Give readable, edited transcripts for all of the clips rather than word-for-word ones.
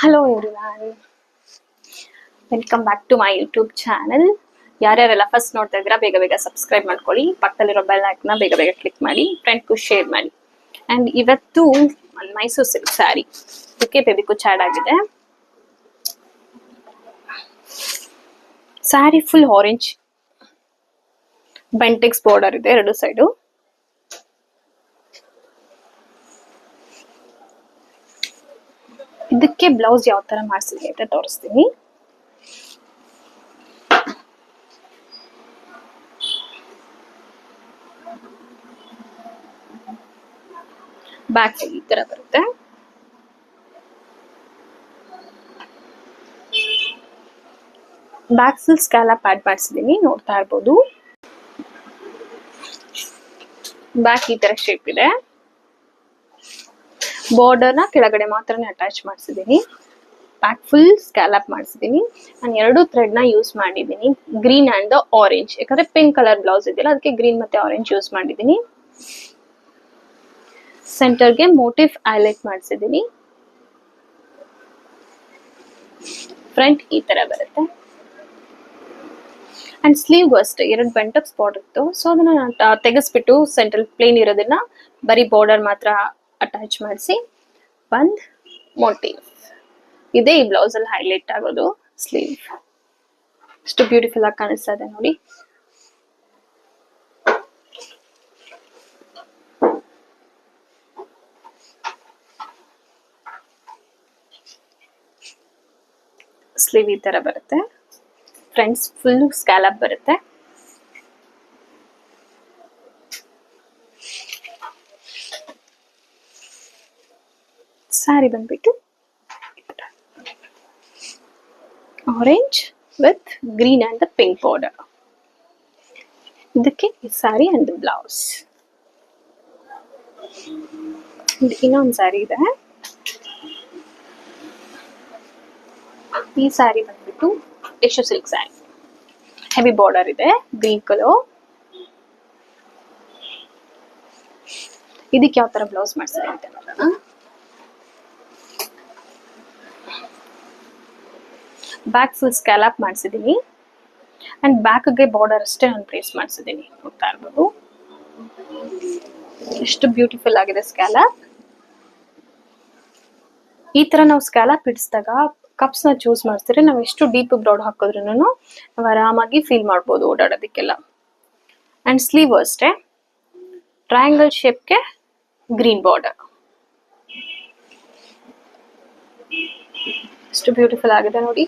Hello everyone, welcome back to my YouTube channel. ಯಾರ್ಯಾರೆಲ್ಲ first ನೋಡ್ತಾ ಇದ್ದೀರಾ ಬೇಗ ಬೇಗ ಸಬ್ಸ್ಕ್ರೈಬ್ ಮಾಡ್ಕೊಳ್ಳಿ, ಪಕ್ಕದಲ್ಲಿರೋ ಬೆಲ್ ಐಕನ್ನ ಬೇಗ ಬೇಗ ಕ್ಲಿಕ್ ಮಾಡಿ, ಫ್ರೆಂಡ್ಗೂ ಶೇರ್ ಮಾಡಿ. ಆ್ಯಂಡ್ ಇವತ್ತು ಒಂದು ಮೈಸೂರು ಸಿಲ್ಕ್ ಸ್ಯಾರಿ, ಇದಕ್ಕೆ ಬೇಬಿ ಕುಚ್ ಆ್ಯಡ್ ಆಗಿದೆ. Sari full orange, Bentex border ಇದೆ ಎರಡು ಸೈಡು. ಇದಕ್ಕೆ ಬ್ಲೌಸ್ ಯಾವ ತರ ಮಾಡಿಸಿದೆ ಅಂತ ತೋರಿಸ್ತೀನಿ. ಬ್ಯಾಕ್ ಈ ತರ ಬರುತ್ತೆ. ಬ್ಯಾಕ್ ಫುಲ್ ಸ್ಕ್ಯಾಲಪ್ ಆಡ್ ಮಾಡಿಸಿದೀನಿ, ನೋಡ್ತಾ ಇರ್ಬೋದು. ಬ್ಯಾಕ್ ಈ ತರ ಶೇಪ್ ಇದೆ. ಬಾರ್ಡರ್ನ ಕೆಳಗಡೆ ಮಾತ್ರನೇ ಅಟ್ಯಾಚ್ ಮಾಡಿಸಿದೀನಿ. ಬ್ಯಾಕ್ ಫುಲ್ ಸ್ಕ್ಯಾಲಪ್ ಮಾಡಿಸಿದೀನಿ. ನಾನು ಎರಡು ಥ್ರೆಡ್ ನ ಯೂಸ್ ಮಾಡಿದ್ದೀನಿ, ಗ್ರೀನ್ ಅಂಡ್ ಆರೆಂಜ್. ಯಾಕಂದ್ರೆ ಪಿಂಕ್ ಕಲರ್ ಬ್ಲೌಸ್ ಇದೆಯಲ್ಲ, ಅದಕ್ಕೆ ಗ್ರೀನ್ ಮತ್ತೆ ಆರೆಂಜ್ ಯೂಸ್ ಮಾಡಿದ್ದೀನಿ. ಸೆಂಟರ್ಗೆ ಮೋಟಿವ್ ಹೈಲೈಟ್ ಮಾಡಿಸಿದ್ದೀನಿ. ಫ್ರಂಟ್ ಈ ತರ ಬರುತ್ತೆ. ಅಂಡ್ ಸ್ಲೀವ್ಗೂ ಅಷ್ಟೇ ಎರಡು ಬೆಂಟಕ್ ಸ್ಪಾಟ್ ಇತ್ತು, ಸೊ ಅದನ್ನ ತೆಗೆಸ್ಬಿಟ್ಟು ಸೆಂಟ್ರಲ್ ಪ್ಲೇನ್ ಇರೋದನ್ನ ಬರೀ ಬಾರ್ಡರ್ ಮಾತ್ರ ಅಟ್ಯಾಚ್ ಮಾಡಿಸಿ ಒಂದು ಮೋಟಿವ್. ಇದೇ ಈ ಬ್ಲೌಸ್ ಅಲ್ಲಿ ಹೈಲೈಟ್ ಆಗೋದು. ಸ್ಲೀವ್ ಎಷ್ಟು ಬ್ಯೂಟಿಫುಲ್ ಆಗಿ ಕಾಣಿಸ್ತಾ ಇದೆ ನೋಡಿ. ಸ್ಲೀವ್ ಈ ತರ ಬರುತ್ತೆ. ಫ್ರಂಟ್ಸ್ ಫುಲ್ ಸ್ಕ್ಯಾಲಪ್ ಬರುತ್ತೆ. ಸ್ಯಾರಿ ಬಂದ್ಬಿಟ್ಟು orange with green and the pink border. ಇದಕ್ಕೆ ಸ್ಯಾರಿ ಅಂಡ್ ಬ್ಲೌಸ್. ಇನ್ನೊಂದು ಸ್ಯಾರಿ ಇದೆ. ಈ ಸ್ಯಾರಿ ಬಂದ್ಬಿಟ್ಟು tissue silk sari, heavy border ಇದೆ, ಗ್ರೀನ್ ಕಲರ್. ಇದಕ್ಕೆ ಯಾವ ತರ ಬ್ಲೌಸ್ ಮಾಡಿಸಿದೆ ಅಂತ ನೋಡೋಣ. Back full scallop ಮಾಡಿಸಿದೀನಿ and ಬ್ಯಾಕ್ಗೆ border ಅಷ್ಟೇ ನಾನು ಪ್ಲೇಸ್ ಮಾಡಿಸಿದೀನಿ, ನೋಡ್ತಾ ಇರ್ಬೋದು. ಎಷ್ಟು ಬ್ಯೂಟಿಫುಲ್ ಆಗಿದೆ ಸ್ಕ್ಯಾಲಪ್. ಈ ತರ ನಾವು ಸ್ಕ್ಯಾಲಪ್ ಇಡಿಸಿದಾಗ ಕಪ್ಸ್ ನ ಚೂಸ್ ಮಾಡ್ತಿದ್ರೆ ನಾವು ಎಷ್ಟು ಡೀಪ್ ಬ್ರಾಡ್ ಹಾಕಿದ್ರು ನಾವು ಆರಾಮಾಗಿ ಫೀಲ್ ಮಾಡ್ಬೋದು ಓಡಾಡೋದಕ್ಕೆಲ್ಲ. ಅಂಡ್ ಸ್ಲೀವ್ ಅಷ್ಟೇ ಟ್ರಯಾಂಗಲ್ ಶೇಪ್ಗೆ ಗ್ರೀನ್ ಬಾರ್ಡರ್. ಎಷ್ಟು ಬ್ಯೂಟಿಫುಲ್ ಆಗಿದೆ ನೋಡಿ.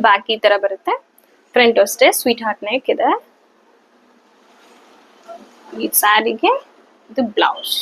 ಬ್ಯಾಕ್ ಈ ತರ ಬರುತ್ತೆ. ಫ್ರಂಟ್ ಅಷ್ಟೇ ಸ್ವೀಟ್ ಹಾರ್ಟ್ ನೆಕ್ ಇದೆ. ಈ ಸ್ಯಾರಿಗೆ ಇದು ಬ್ಲೌಸ್.